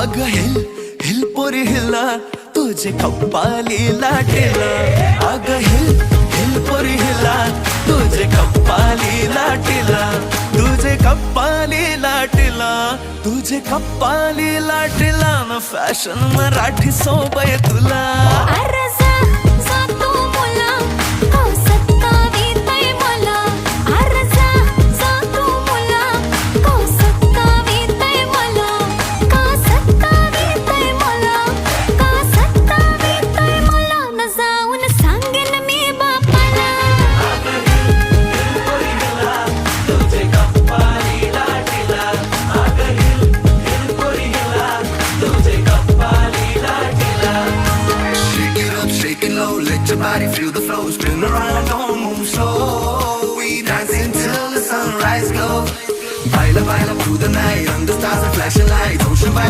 अग hill hill पोरी हिला तुझे कप्पाली लाटेला अग हिल हिल पोरी हिला तुझे कप्पाली लाटेला तुझे कप्पाली लाटेला तुझे कप्पाली लाटेला ना फॅशन मराठी सोबय तुला Let your body feel the flow. Spin around, don't move slow. We dance until the sunrise glow. Baila, baila through the night. Under stars and flashing lights. Ocean vibe.